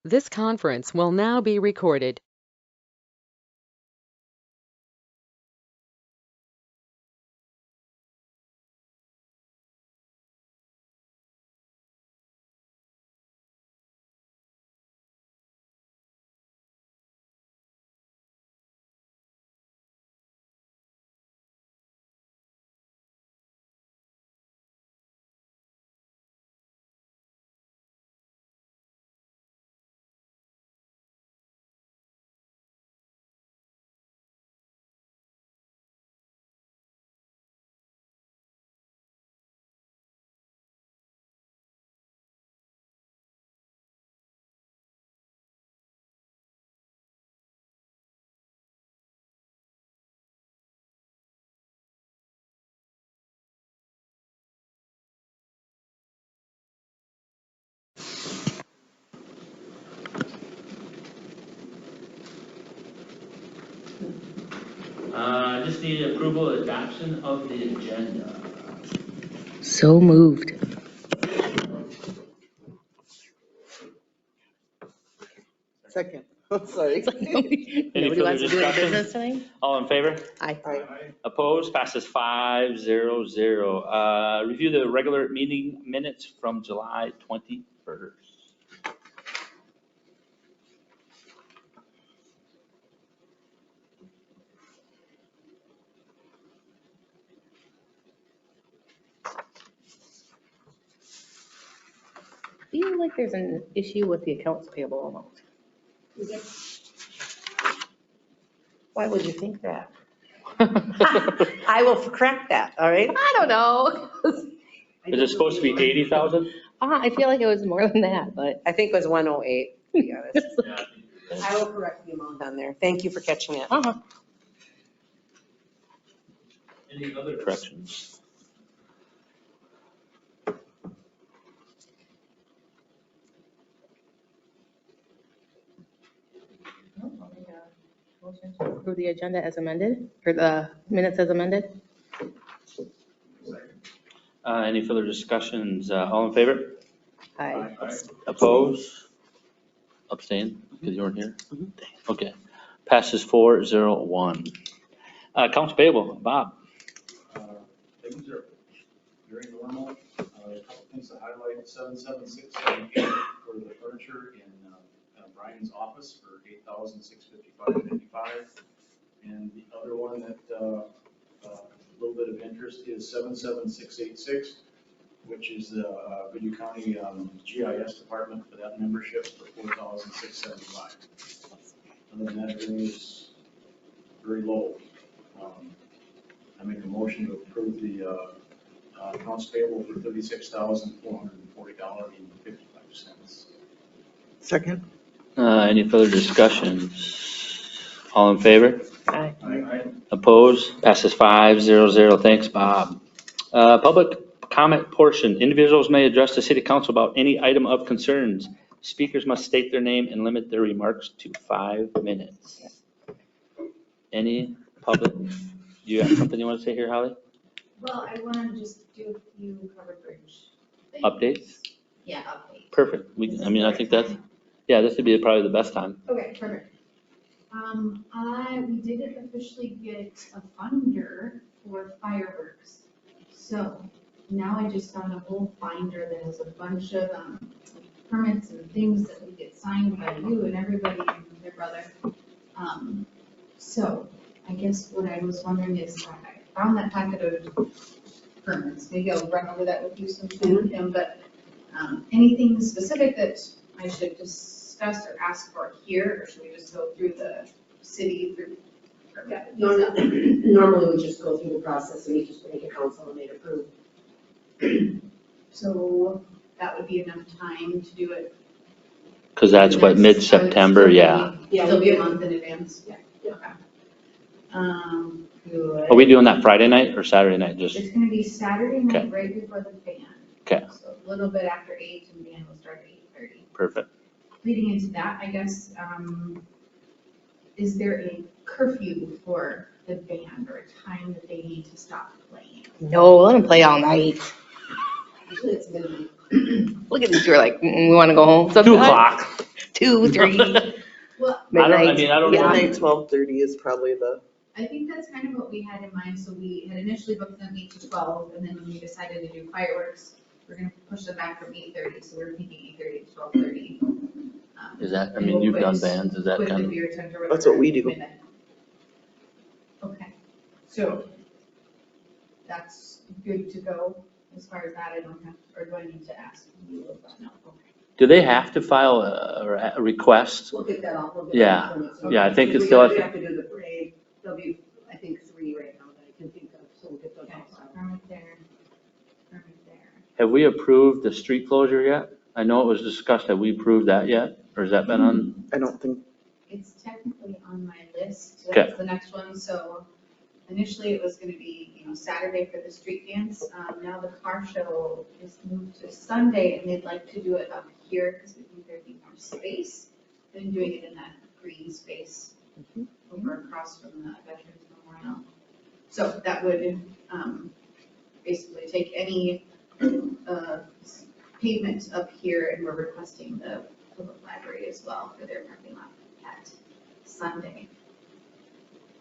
This conference will now be recorded. Just need approval adoption of the agenda. So moved. Second. Sorry. Any Nobody further wants to do any discussion? business tonight? All in favor? Aye. Opposed? Passes 5-0-0. Review the regular meeting minutes from July 21st. I feel like there's an issue with the accounts payable amount. Why would you think that? I will correct that, all right? I don't know. Is it supposed to be 80,000? I feel like it was more than that, but. I think it was 108, to be honest. Yeah. I will correct the amount on there. Thank you for catching it. Uh-huh. Any other corrections? Motion to approve the agenda as amended, or the minutes as amended? Any further discussions? All in favor? Aye. Opposed? Abstain, because you weren't here? Okay. Passes 4-0-1. Accounts payable, Bob. Things are very normal. A couple things to highlight, 77678 for the furniture in Brian's office for $8,655.55. And the other one that a little bit of interest is 77686, which is the Goodhue County GIS department for that membership for $4,675. Other than that, everything is very low. I make a motion to approve the accounts payable for $36,440.55. Second. Any further discussions? All in favor? Aye. Opposed? Passes 5-0-0. Thanks, Bob. Public comment portion. Individuals may address the city council about any item of concerns. Speakers must state their name and limit their remarks to 5 minutes. Any public? Do you have something you want to say here, Holly? Well, I want to just do a few covered bridge things. Updates? Yeah, updates. Perfect. I think that's, yeah, this would be probably the best time. Okay, perfect. We did officially get a funder for fireworks. So now I just found a whole binder that has a bunch of permits and things that would get signed by you and everybody and their brother. So I guess what I was wondering is, I found that packet of permits. Maybe I'll run over that with you sometime with him, but anything specific that I should discuss or ask for here, or should we just go through the city through? Yeah, normally we just go through the process and we just make a council and they approve. So that would be enough time to do it? Because that's what, mid-September, yeah. It'll be a month in advance? Yeah. Okay. Good. Are we doing that Friday night or Saturday night? Just, It's gonna be Saturday night, Okay. right before the band. Okay. So a little bit after 8 and band will start at 8:30. perfect. Leading into that, I guess, is there a curfew for the band or a time that they need to stop playing? No, let them play all night. Usually it's midnight. Look at these two, are like, we want to go home. 2 o'clock. 2, 3. Well, Midnight. I don't know. Midnight, 12:30 is probably the, I think that's kind of what we had in mind, so we had initially booked them 8 to 12, and then when we decided to do fireworks, we're gonna push them back from 8:30, so we're thinking 8:30 to 12:30. Is that, I mean, you've done bands, is that With the kind of, beer tent or That's what we whatever, do. midnight. Okay, so that's good to go as far as that, I don't have, or do I need to ask you about, no, okay. do they have to file a request? We'll get that all. We'll get Yeah. that permit. So Yeah, I think it's we still have have to do the parade. There'll be, I think, 3 right now that I can think of, so we'll get those Okay, all so filed. permit there, permit there. Have we approved the street closure yet? I know it was discussed. Have we approved that yet? Or has that been on? I don't think, It's technically on my list, Okay. that's the next one, so initially it was gonna be, Saturday for the street dance. Now the car show is moved to Sunday, and they'd like to do it up here, because we think there'd be more space than doing it in that green space over across from the Veterans Memorial. So that would, basically take any, pavement up here, and we're requesting the public library as well for their parking lot at Sunday.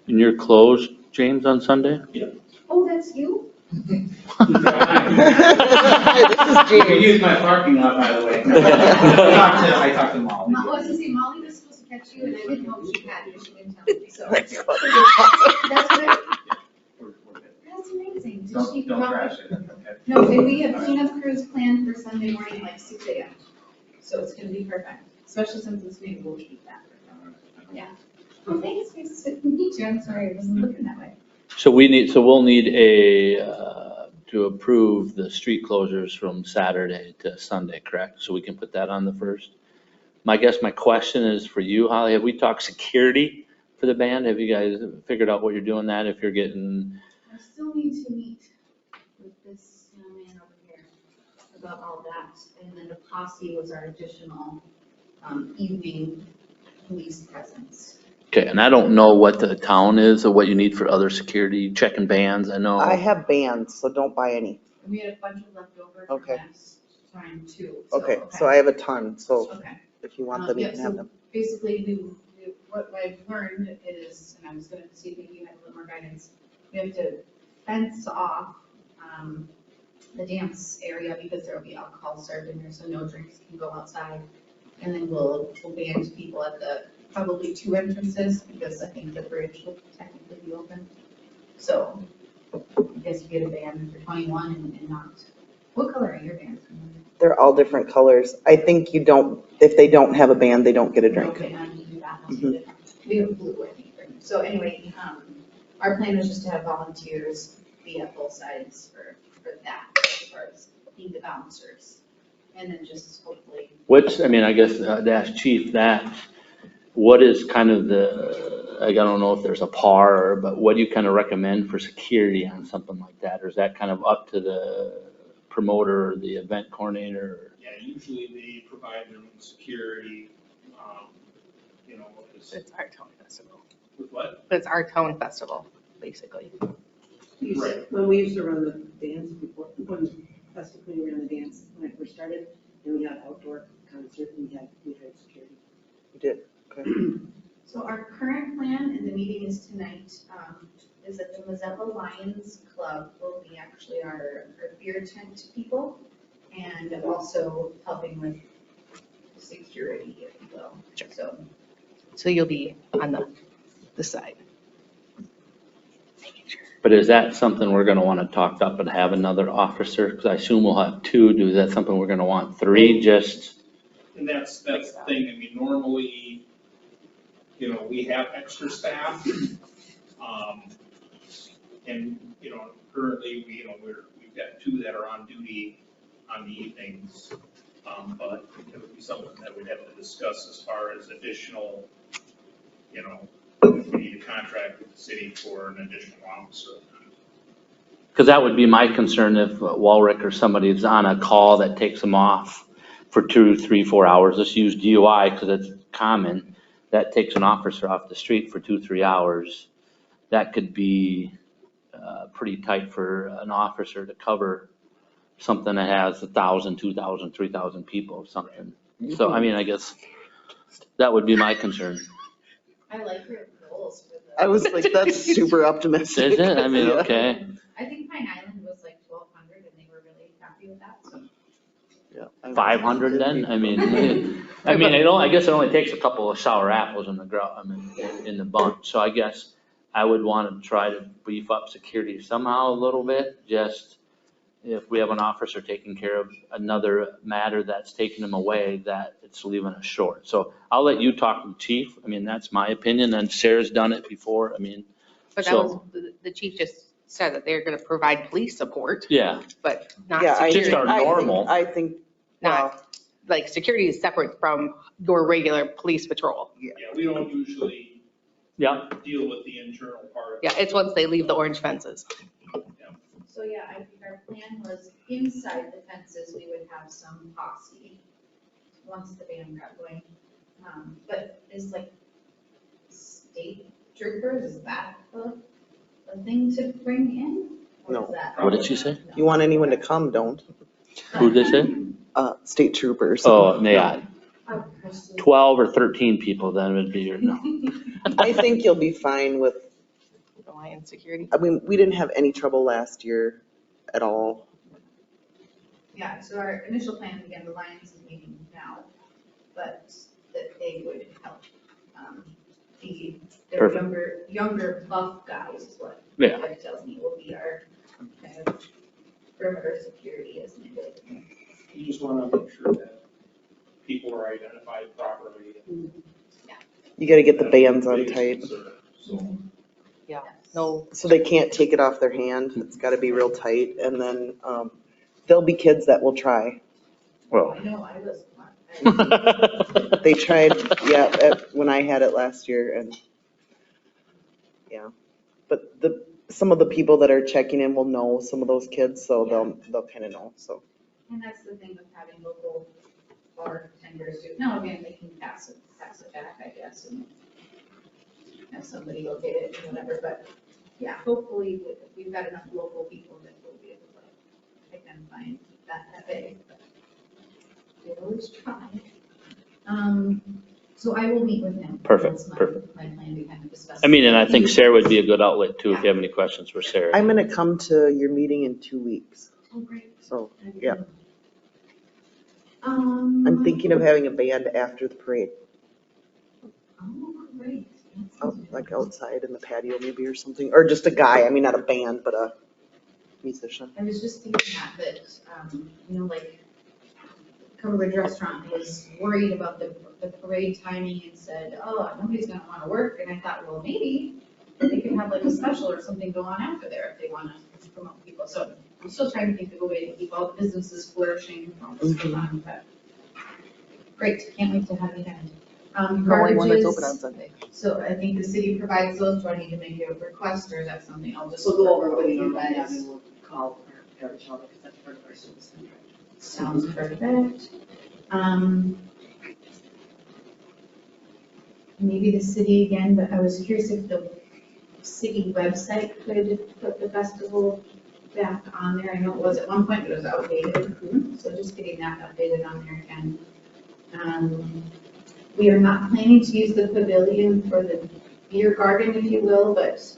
And you're closed, James, on Sunday? Oh, that's you? this You is can James. use my parking lot, by the way. I talked to Molly. I was gonna say, Molly was supposed to catch you, and I didn't know she had, because she didn't tell me, so. That's funny. That's what, We're good. that's amazing. Did she Don't drop trash it? it, okay? No, and we have cleanup crews planned for Sunday morning, like 6 a.m. So it's gonna be perfect, especially since it's maybe we'll keep that. Yeah. Well, thanks, it's good to meet you. I'm sorry, I wasn't looking that way. So we'll need to approve the street closures from Saturday to Sunday, correct? So we can put that on the first. My question is for you, Holly, have we talked security for the band? Have you guys figured out what you're doing that if you're getting, I still need to meet with this young man over here about all that. And then the posse was our additional evening police presence. okay, and I don't know what the town is or what you need for other security, checking bands, I know. I have bands, so don't buy any. And we had a bunch of leftover from Okay. last time too. Okay, so I have a ton, so Okay. if you want them, you Yeah, can have so them. basically, what I've learned is, and I was gonna see if you had a little more guidance, we have to fence off the dance area because there will be alcohol served in there, so no drinks can go outside. And then we'll ban people at the, probably 2 entrances, because I think the bridge will technically be open. So I guess you get a ban if you're 21 and not, what color are your bands? They're all different colors. I think you don't, if they don't have a band, they don't get a drink. Okay, I need to do that. We have blue, I think. So anyway, our plan was just to have volunteers be at both sides for that, as far as being the bouncers. And then just hopefully, I guess to ask Chief that, what is kind of I don't know if there's a par, but what do you kind of recommend for security on something like that? Or is that kind of up to the promoter or the event coordinator? Yeah, usually they provide their own security, It's our town festival. with what? But it's our town festival, basically. Right. When we used to run the dance before, when we ran the dance when I first started, and we had outdoor concert, we had security. You did, okay. so our current plan, and the meeting is tonight, is that the Mazeppa Lions Club will be actually our beer tent people, and also helping with security, if you will. So So you'll be on the side. But is that something we're gonna wanna talk up and have another officer? Because I assume we'll have 2. Is that something we're gonna want 3, just? And that's the thing, I mean, normally, we have extra staff. And, currently, we've got 2 that are on duty on the evenings. But it would be something that we'd have to discuss as far as additional, if we need a contract with the city for an additional officer. Because that would be my concern if Walrick or somebody is on a call that takes them off for 2, 3, 4 hours. Let's use DUI because it's common. That takes an officer off the street for 2, 3 hours. That could be pretty tight for an officer to cover something that has 1,000, 2,000, 3,000 people or something. So, I guess, That would be my concern. I like your goals for the. I was like, that's super optimistic. Is it? I mean, Yeah. okay. I think Pine Island was like 1,200 and they were really happy with that, so. Yeah. 500 then? I mean, I guess it only takes a couple of sour apples in the bunch. So I guess I would want to try to beef up security somehow a little bit, just if we have an officer taking care of another matter that's taking them away, that it's leaving us short. So I'll let you talk to the chief. I mean, that's my opinion, and Sarah's done it before. I mean, But that was, the chief just said that they're going to provide police support, yeah, but not Yeah, Just security. our normal. I think, well, Not, like, security is separate from your regular police patrol. Yeah, we don't usually yeah. deal with the internal part of it. Yeah, it's once they leave the orange fences. So yeah, I think our plan was inside the fences, we would have some posse once the band got going. But is like state troopers, is that the thing to bring in? Or No. is that- What did she say? you want anyone to come, don't. Who did they say? State troopers. Oh, yeah, Oh, personally. 12 or 13 people then would be your, no. I think you'll be fine with, Lion security. I mean, we didn't have any trouble last year at all. Yeah, so our initial plan, again, the Lions is meeting now, but that they would help, their Perfect. younger buff guys is what Yeah. Doug tells me will be our kind of perimeter security as needed. You just want to make sure that people are identified properly. You gotta get the bands on tight, So, Yeah, no, so they can't take it off their hand. It's gotta be real tight, and then, there'll be kids that will try. Well. I know, I was one. They tried, yeah, when I had it last year, and, yeah. But some of the people that are checking in will know some of those kids, so they'll kind of know, so. And that's the thing with having local bartenders do, now again, they can pass it back, I guess, and have somebody locate it or whatever, but yeah, hopefully we've got enough local people that we'll be able to identify and keep that at bay. But we always try. So I will meet with him. Perfect, That's my plan to kind of discuss. I mean, and I think Sarah would be a good outlet too, if you have any questions for Sarah. I'm gonna come to your meeting in 2 weeks, Oh, great. so, yeah. I'm I'm thinking of having a band after the parade, Oh, great. like outside in the patio maybe or something, or just a guy, I mean, not a band, but a musician. I was just thinking like Cumberland Restaurant was worried about the parade timing and said, oh, nobody's gonna wanna work. And I thought, well, maybe they can have like a special or something go on after there if they wanna promote people. So I'm still trying to think of a way to keep all the businesses flourishing while this goes on, but great, can't wait to have you guys. the only one that's Garbage open on is- Sunday. So I think the city provides those. Do I need to make a request or is that something I'll just? So go over what with you you normally have guys? and we'll call our garbage hauler because that's part of our service contract. Sounds perfect. Maybe the city again, but I was curious if the city website could put the festival back on there. I know it was at one point, but it was outdated. So just getting that updated on there again. We are not planning to use the pavilion for the beer garden, if you will, but is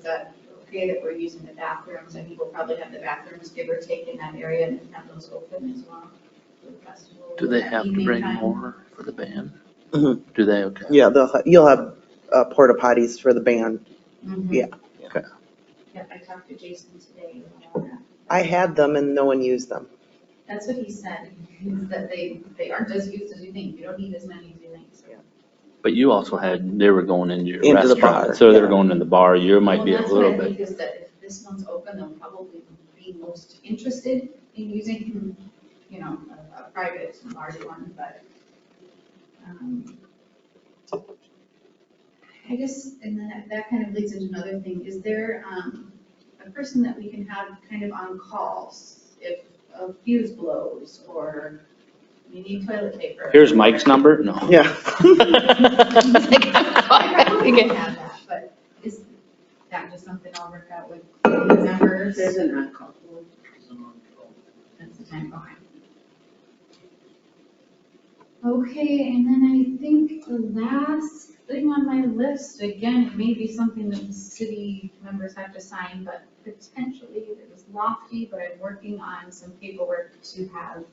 that okay that we're using the bathrooms? I think we'll probably have the bathrooms give or take in that area and have those open as well for the festival. Do they have to evening bring time. more for the band? Mhm. Do they? Okay. Yeah, you'll have porta potties for the band. Mhm. Yeah. Okay. Yep, I talked to Jason today about that. I had them and no one used them. That's what he said, is that they aren't as used as you think. You don't need as many as you think, so. But you also they were going into your Into the restaurant, bar, so they were yeah. going in the bar. You might be a Well, little that's what I bit. think is that if this one's open, they'll probably be most interested in using, a private, large one, but, I guess, and then that kind of leads into another thing. Is there, a person that we can have kind of on calls if a fuse blows or you need toilet paper? Here's Mike's number? No. Yeah. I probably can have that, but is that just something I'll work out with the members? There's an on-call. That's the time, okay. Okay, and then I think the last thing on my list, again, it may be something that the city members have to sign, but potentially it was lofty, but I'm working on some paperwork to have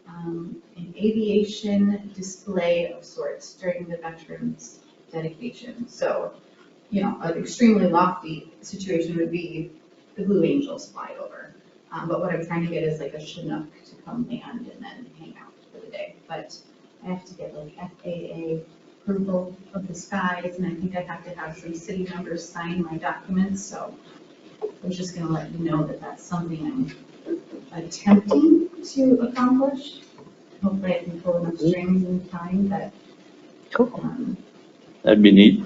an aviation display of sorts during the veterans dedication. So, you know, an extremely lofty situation would be the Blue Angels fly over. But what I'm trying to get is like a Chinook to come land and then hang out for the day. But I have to get like FAA approval of the skies, and I think I have to have some city members sign my documents, so I was just gonna let you know that that's something I'm attempting to accomplish. Hopefully I can pull enough strings in time, but That'd be neat.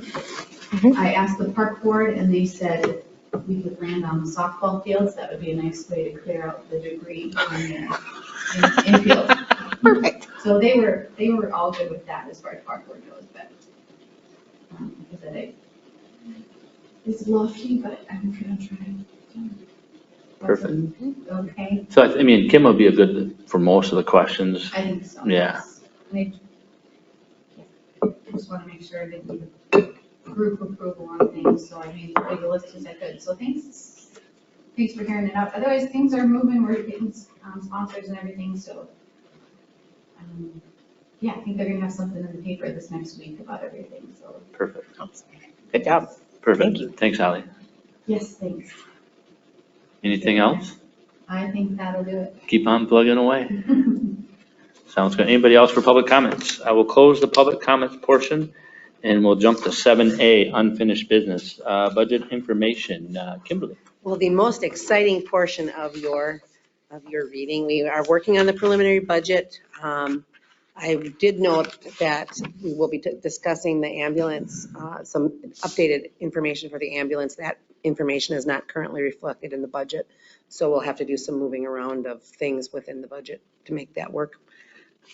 I asked the park board and they said we could land on the softball fields. That would be a nice way to clear out the debris in the infield. Perfect. So they were all good with that as far as park board goes, but like I said, it's lofty, but I'm gonna try. Perfect. Okay, So I mean, Kim will be a good for most of the questions. I think so. Yeah. And I just wanna make sure that you group approval on things, so I made as big a list as I could, so thanks for hearing it out. Otherwise, things are moving, we're getting sponsors and everything, so. Yeah, I think they're gonna have something in the paper this next week about everything, so. Perfect. Good job. Perfect. Thank you. Thanks, Ally. Yes, thanks. Anything else? I think that'll do it. Keep on plugging away. Sounds good. Anybody else for public comments? I will close the public comments portion and we'll jump to 7A, unfinished business. Budget information. Kimberly. Well, the most exciting portion of your reading, we are working on the preliminary budget. I did note that we will be discussing the ambulance, some updated information for the ambulance. That information is not currently reflected in the budget, so we'll have to do some moving around of things within the budget to make that work,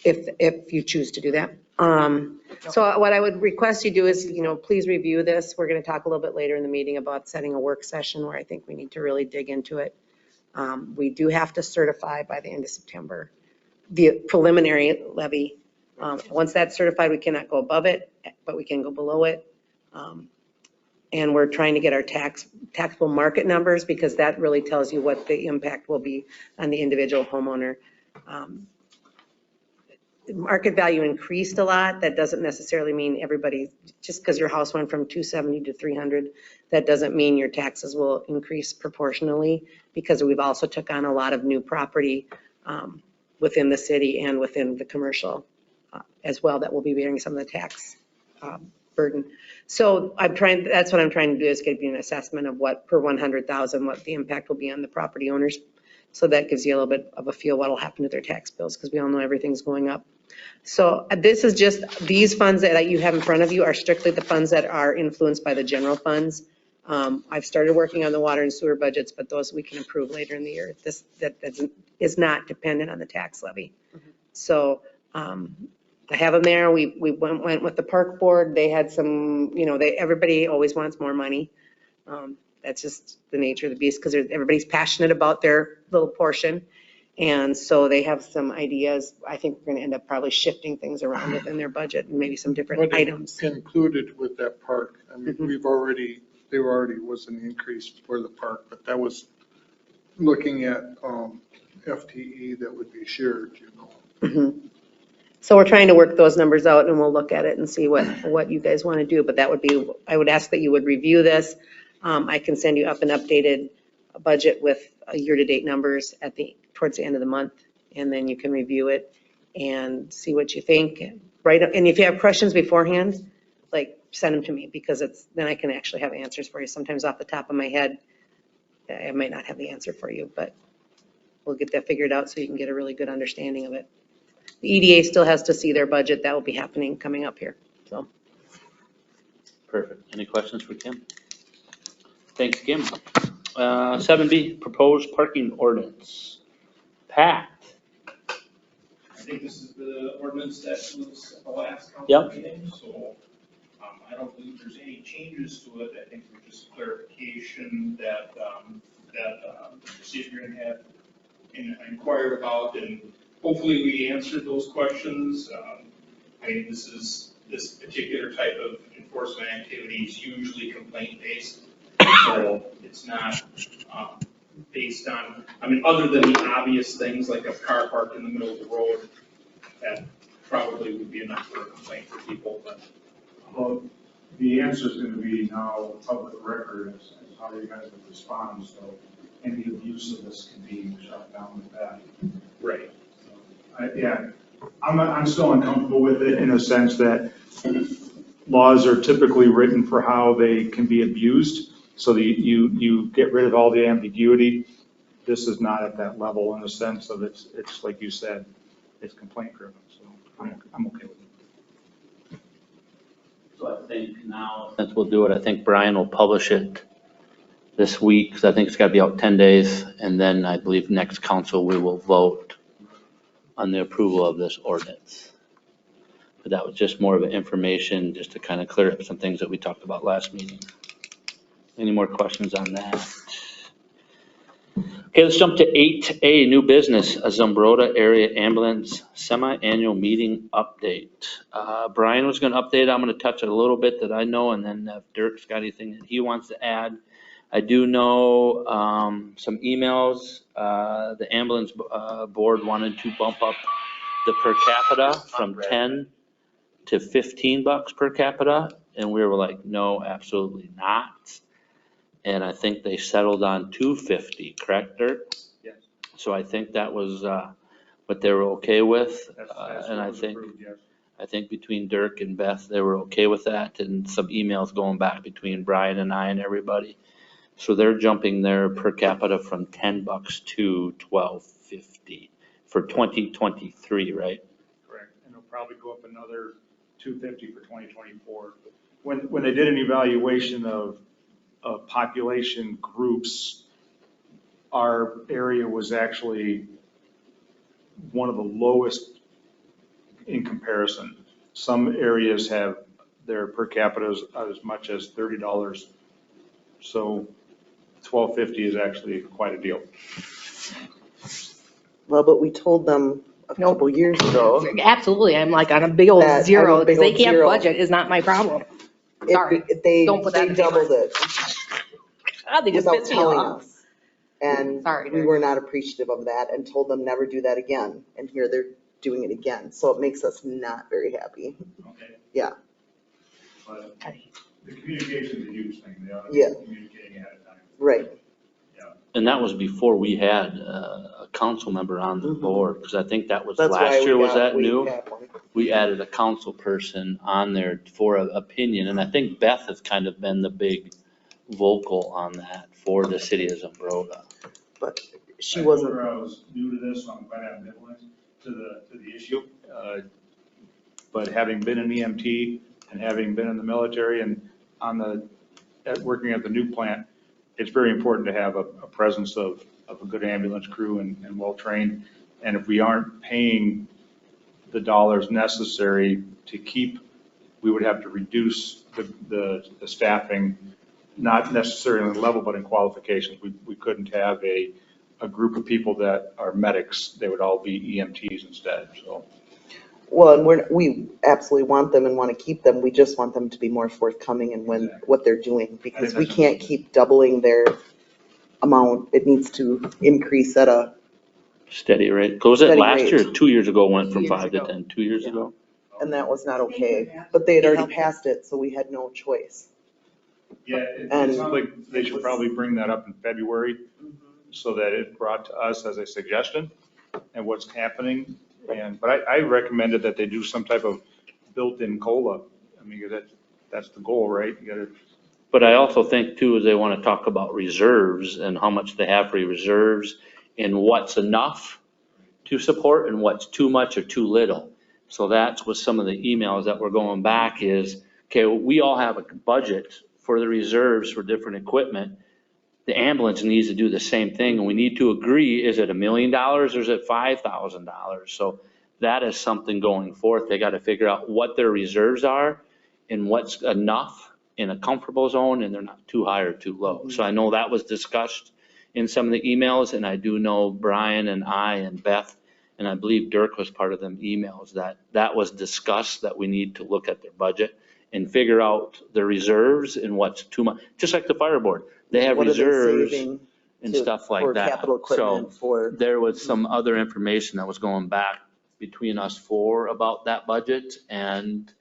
if you choose to do that. So what I would request you do is, please review this. We're going to talk a little bit later in the meeting about setting a work session where I think we need to really dig into it. We do have to certify by the end of September the preliminary levy. Once that's certified, we cannot go above it, but we can go below it. And we're trying to get our taxable market numbers because that really tells you what the impact will be on the individual homeowner. Market value increased a lot. That doesn't necessarily mean everybody, just because your house went from 270 to 300, that doesn't mean your taxes will increase proportionally, because we've also took on a lot of new property within the city and within the commercial as well that will be bearing some of the tax burden. So that's what I'm trying to do, is give you an assessment of what per 100,000, what the impact will be on the property owners. So that gives you a little bit of a feel what will happen to their tax bills, because we all know everything's going up. So this is just, these funds that you have in front of you are strictly the funds that are influenced by the general funds. I've started working on the water and sewer budgets, but those we can approve later in the year. That is not dependent on the tax levy. So I have them there. We went with the park board. They had some, everybody always wants more money. That's just the nature of the beast, because everybody's passionate about their little portion. And so they have some ideas. I think we're going to end up probably shifting things around within their budget and maybe some different items. Included with that park, I mean, there already was an increase for the park, but that was looking at FTE that would be shared, So we're trying to work those numbers out, and we'll look at it and see what you guys want to do. But that would be, I would ask that you would review this. I can send you up an updated budget with year-to-date numbers towards the end of the month, and then you can review it and see what you think. Right, and if you have questions beforehand, send them to me, because then I can actually have answers for you. Sometimes off the top of my head, I might not have the answer for you, but we'll get that figured out so you can get a really good understanding of it. The EDA still has to see their budget. That will be coming up here. So. Perfect. Any questions for Kim? Thanks, Kim. 7B, proposed parking ordinance. Pat? I think this is the ordinance that was at the last council Yep. meeting, so I don't believe there's any changes to it. I think there's just clarification that the recipient had inquired about, and hopefully we answered those questions. I mean, this particular type of enforcement activity is usually complaint-based. So it's not based on, I mean, other than the obvious things like a car parked in the middle of the road, that probably would be enough for a complaint for people, but. Well, the answer is gonna be now public record as how you guys would respond, so any abuse of this can be shut down with that. Right. Yeah, I'm still uncomfortable with it in the sense that laws are typically written for how they can be abused, so that you get rid of all the ambiguity. This is not at that level in the sense of it's like you said, it's complaint driven, so I'm okay with it. So I think now, since we'll do it, I think Brian will publish it this week, because I think it's got to be out 10 days. And then I believe next council, we will vote on the approval of this ordinance. But that was just more of an information, just to kind of clear up some things that we talked about last meeting. Any more questions on that? Okay, let's jump to 8A, new business, a Zumbrota Area Ambulance Semi-Annual Meeting Update. Brian was going to update, I'm going to touch it a little bit that I know, and then if Dirk's got anything that he wants to add. I do know some emails, the ambulance board wanted to bump up the per capita from 10 to $15 per capita, and we were like, no, absolutely not. And I think they settled on $250, correct, Dirk? Yes. So I think that was what they were okay with. That's And what I was think, approved, yes. I think between Dirk and Beth, they were okay with that, and some emails going back between Brian and I and everybody. So they're jumping their per capita from $10 to $12.50 for 2023, right? Correct, and it'll probably go up another $250 for 2024. When they did an evaluation of population groups, our area was actually one of the lowest in comparison. Some areas have their per capita as much as $30. So $12.50 is actually quite a deal. Well, but we told them a Nope. couple years ago. Absolutely, I'm like on a big old That- I'm a zero, big because they old can't zero. budget is not my problem. Sorry. They Don't put that in the paper. doubled it God, they just without pissed me telling off. us. And Sorry, we Dirk. were not appreciative of that and told them never do that again. And here they're doing it again. So it makes us not very happy. Okay. Yeah. But the communication is a huge thing. They ought to Yeah. be communicating ahead of time. Right. And that was before we had a council member on the Mhm. board, because I think that was That's why last we year, was got- that we new? had one. We added a council person on there for an opinion, and I think Beth has kind of been the big vocal on that for the city of Zumbrota. But she I wasn't. told her I was new to this, so I'm glad I'm ambivalent to the issue. But having been an EMT and having been in the military and working at the new plant, it's very important to have a presence of a good ambulance crew and well-trained. And if we aren't paying the dollars necessary to keep, we would have to reduce the staffing, not necessarily in level, but in qualifications. We couldn't have a group of people that are medics. They would all be EMTs instead, so. Well, and we absolutely want them and want to keep them. We just want them to be more forthcoming in what they're doing, because we can't keep doubling their amount. It needs to increase at a, Steady rate. Was it Steady last rate. year or 2 years ago, went from 2 years 5 to ago. 10, 2 years Yeah. ago? and that was not okay. But they had already passed it, so we had no choice. Yeah, it And- sounds like they should probably bring that up in February so that it's brought to us as a suggestion and what's happening. But I recommended that they do some type of built-in COLA. I mean, that's the goal, right? You gotta, But I also think too, is they want to talk about reserves and how much they have for reserves and what's enough to support and what's too much or too little. So that's what some of the emails that were going back is, okay, we all have a budget for the reserves for different equipment. The ambulance needs to do the same thing, and we need to agree, is it $1 million or is it $5,000? So that is something going forth. They got to figure out what their reserves are and what's enough in a comfortable zone, and they're not too high or too low. So I know that was discussed in some of the emails, and I do know Brian and I and Beth and I believe Dirk was part of them emails, that was discussed, that we need to look at their budget and figure out the reserves and what's too much, just like the fire board. They have What are they reserves saving and to- stuff like for that. capital equipment, So for- there was some other information that was going back between us four about that budget, and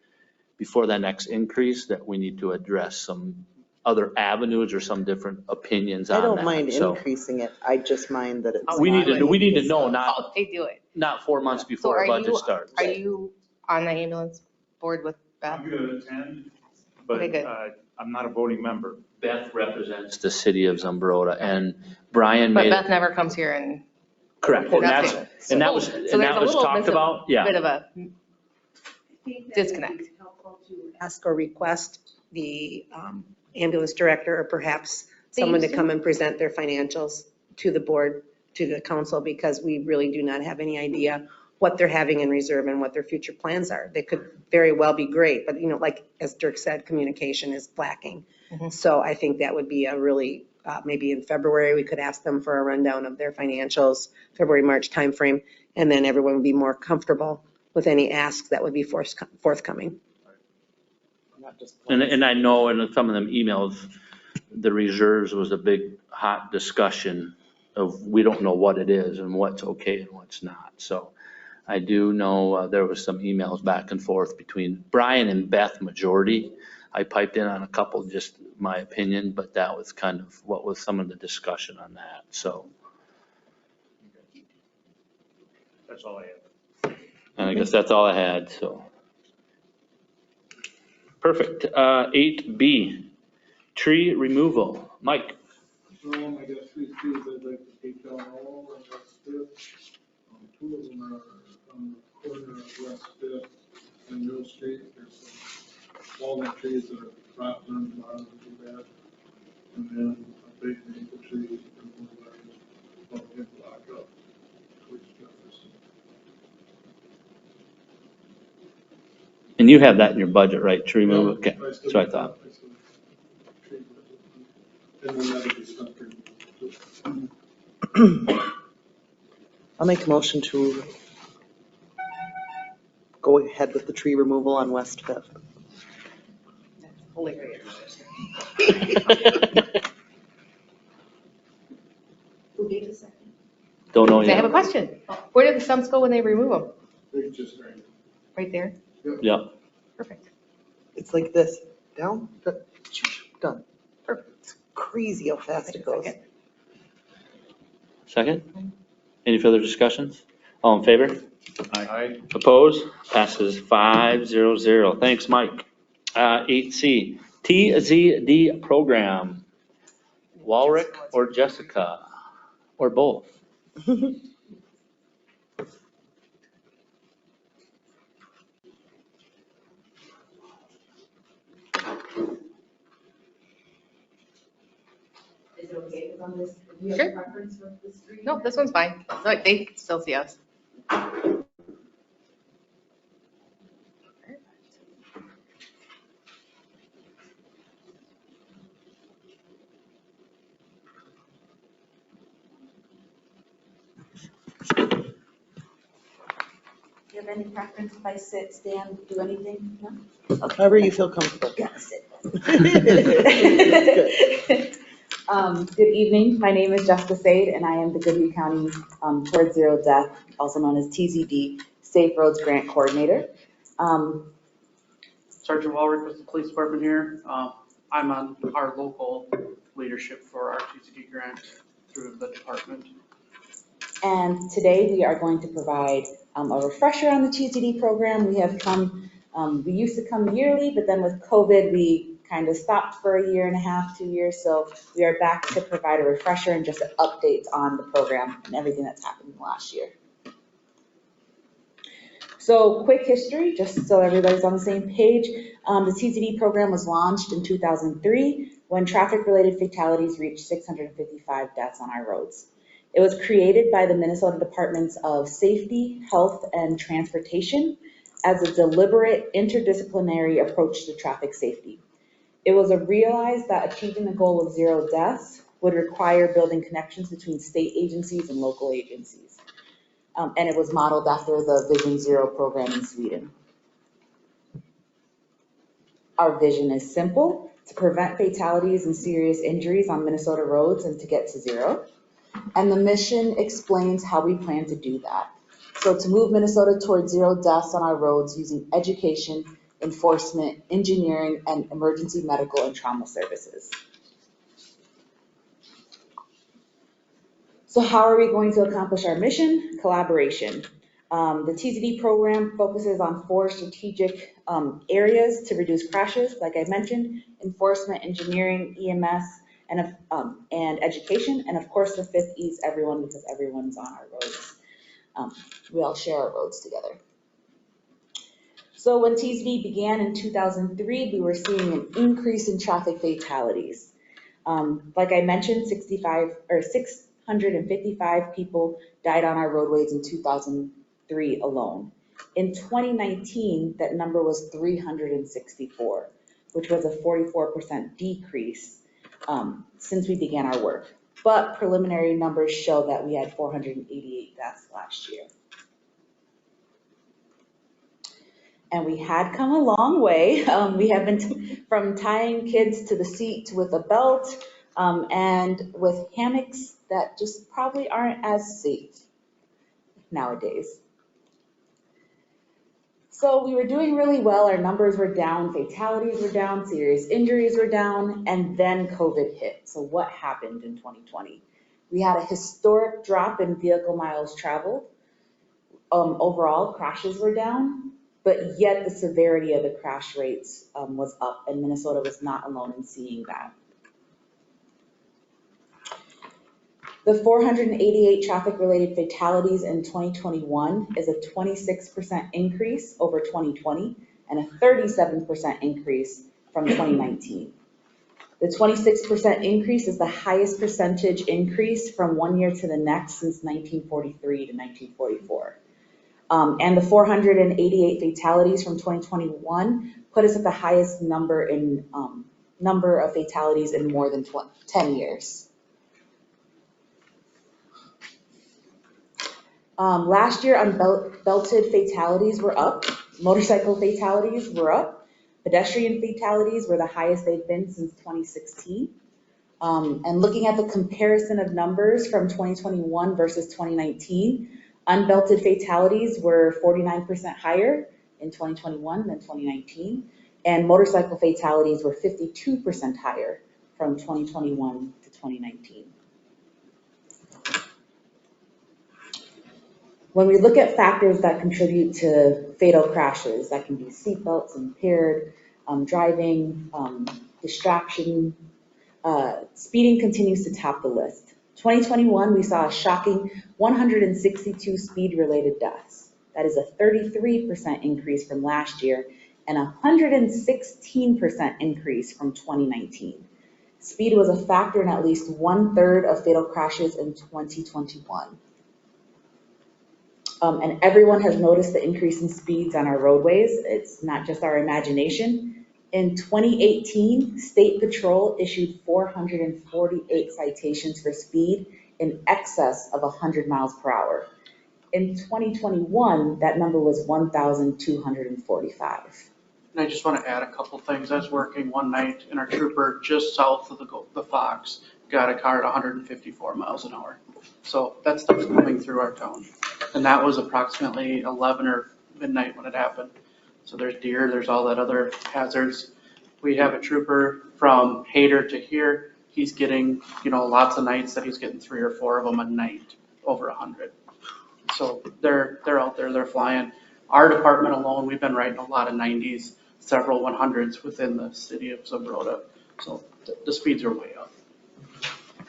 before that next increase, that we need to address some other avenues or some different opinions on I that. don't mind So increasing it, I just mind that it's. we not need to being know, discussed. Oh, they do it. not 4 months So before a budget starts. Are you on the ambulance board with Beth? I'm going to attend, but Okay, good. I'm not a voting member. Beth represents the city of Zumbrota, and Brian But made, Beth never comes here and. correct, and that's, Nothing. and that was, So and there's that a was little talked about, yeah. Bit of a, I think that would be Disconnect. helpful to ask or request the ambulance director or perhaps They someone to used to. come and present their financials to the board, to the council, because we really do not have any idea what they're having in reserve and what their future plans are. They could very well be great, but like, as Dirk said, communication is lacking. Mhm. So I think that would be a really, maybe in February, we could ask them for a rundown of their financials, February, March timeframe, and then everyone would be more comfortable with any asks that would be forthcoming. Not just- And I know in some of them emails, the reserves was a big hot discussion of, we don't know what it is and what's okay and what's not. So I do know there was some emails back and forth between Brian and Beth majority. I piped in on a couple, just my opinion, but that was kind of what was some of the discussion on that, so. That's all I have. And I guess that's all I had, so. Perfect. 8B, tree removal. Mike? I got 3 trees I'd like to take down all over West Fifth. 2 of them are on the corner of West Fifth and Mill Street. There's some walnut trees that are rotten on the bottom too bad. And then a big maple tree and one large pumpkin block up towards Jefferson. And you have that in your budget, right, tree removal? Okay, I still that's what I got thought. that. I still got tree budget. And then that'll be something. I'll make a motion to go ahead with the tree removal on West Fifth. hilarious. Who gave the second? Don't know I have a yet. question. Where do the stumps go when they remove them? They just right. Right there? Yeah. Perfect. It's like this, down, done. Perfect. It's crazy how fast it goes. Second. Second? Any further discussions? All in favor? Aye. Opposed? Passes 5-0-0. Thanks, Mike. 8C, TZD program. Walrick or Jessica, or both? Is it okay if on this, do you have Sure. a preference for this three? No, this one's fine. Like, they can still see us. Do you have any preference if I sit, stand, do anything? No? However you feel comfortable. Gotta sit. Good. Good evening, my name is Jessica Sade, and I am the Goodhue County Towards Zero Death, also known as TZD, Safe Roads Grant Coordinator. Sergeant Walrick with the police department here. I'm on our local leadership for our TCD grant through the department. And today we are going to provide a refresher on the TZD program. We have come, we used to come yearly, but then with COVID, we kind of stopped for a year and a half, 2 years. So we are back to provide a refresher and just updates on the program and everything that's happened in the last year. So quick history, just so everybody's on the same page. The TZD program was launched in 2003 when traffic-related fatalities reached 655 deaths on our roads. It was created by the Minnesota Departments of Safety, Health, and Transportation as a deliberate interdisciplinary approach to traffic safety. It was realized that achieving the goal of 0 deaths would require building connections between state agencies and local agencies. and it was modeled after the Vision Zero program in Sweden. Our vision is simple: to prevent fatalities and serious injuries on Minnesota roads and to get to zero. And the mission explains how we plan to do that. So to move Minnesota towards zero deaths on our roads using education, enforcement, engineering, and emergency medical and trauma services. So how are we going to accomplish our mission? Collaboration. The TZD program focuses on 4 strategic areas to reduce crashes, like I mentioned: enforcement, engineering, EMS, and education. And of course, the 5th E is everyone, because everyone's on our roads. We all share our roads together. So when TZD began in 2003, we were seeing an increase in traffic fatalities. Like I mentioned, 655 people died on our roadways in 2003 alone. In 2019, that number was 364, which was a 44% decrease since we began our work. But preliminary numbers show that we had 488 deaths last year. And we had come a long way. We have been from tying kids to the seat with a belt and with hammocks that just probably aren't as safe nowadays. So we were doing really well. Our numbers were down, fatalities were down, serious injuries were down, and then COVID hit. So what happened in 2020? We had a historic drop in vehicle miles traveled. Overall, crashes were down, but yet the severity of the crash rates was up, and Minnesota was not alone in seeing that. The 488 traffic-related fatalities in 2021 is a 26% increase over 2020 and a 37% increase from 2019. The 26% increase is the highest percentage increase from one year to the next since 1943 to 1944. And the 488 fatalities from 2021 put us at the highest number of fatalities in more than 10 years. Last year, unbelted fatalities were up, motorcycle fatalities were up, pedestrian fatalities were the highest they've been since 2016. And looking at the comparison of numbers from 2021 versus 2019, unbelted fatalities were 49% higher in 2021 than 2019, and motorcycle fatalities were 52% higher from 2021 to 2019. When we look at factors that contribute to fatal crashes, that can be seatbelts, impaired driving, distraction, speeding continues to top the list. 2021, we saw a shocking 162 speed-related deaths. That is a 33% increase from last year and a 116% increase from 2019. Speed was a factor in at least 1/3 of fatal crashes in 2021. And everyone has noticed the increase in speeds on our roadways. It's not just our imagination. In 2018, State Patrol issued 448 citations for speed in excess of 100 miles per hour. In 2021, that number was 1,245. And I just want to add a couple things. I was working one night and our trooper just south of the Fox got a car at 154 miles an hour. So that stuff's coming through our town. And that was approximately 11 or midnight when it happened. So there's deer, there's all that other hazards. We have a trooper from Hayter to here. He's getting, lots of nights that he's getting 3 or 4 of them a night, over 100. So they're out there, they're flying. Our department alone, we've been writing a lot of 90s, several 100s within the city of Subroda. So the speeds are way up.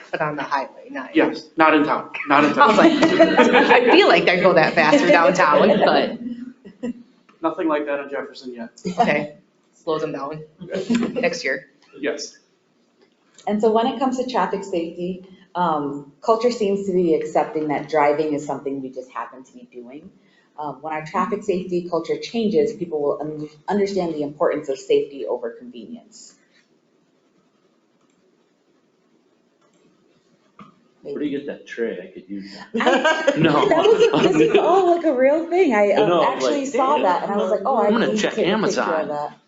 But on the highway, not. Yes, not in town, not in I was town. like, I feel like they go that faster downtown, but, Nothing like that in Jefferson yet. okay, slows them down next year. Yes. And so when it comes to traffic safety, culture seems to be accepting that driving is something we just happen to be doing. When our traffic safety culture changes, people will understand the importance of safety over convenience. Where do you get that tray? I could use that. No. That was, this is all like a real thing. I know, actually like, saw damn. that and I was like, oh, I I'm gonna need to check take a picture Amazon. of that.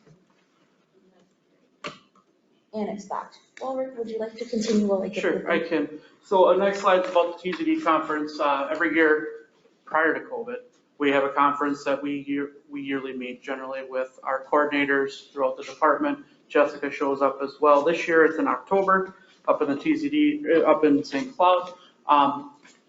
And it's stocked. Well, Rick, would you like to continue while I get the Sure, I can. So next slide's about the TZD conference. Every year prior to COVID, we have a conference that we yearly meet generally with our coordinators throughout the department. Jessica shows up as well. This year it's in October up in the TZD, up in St. Cloud.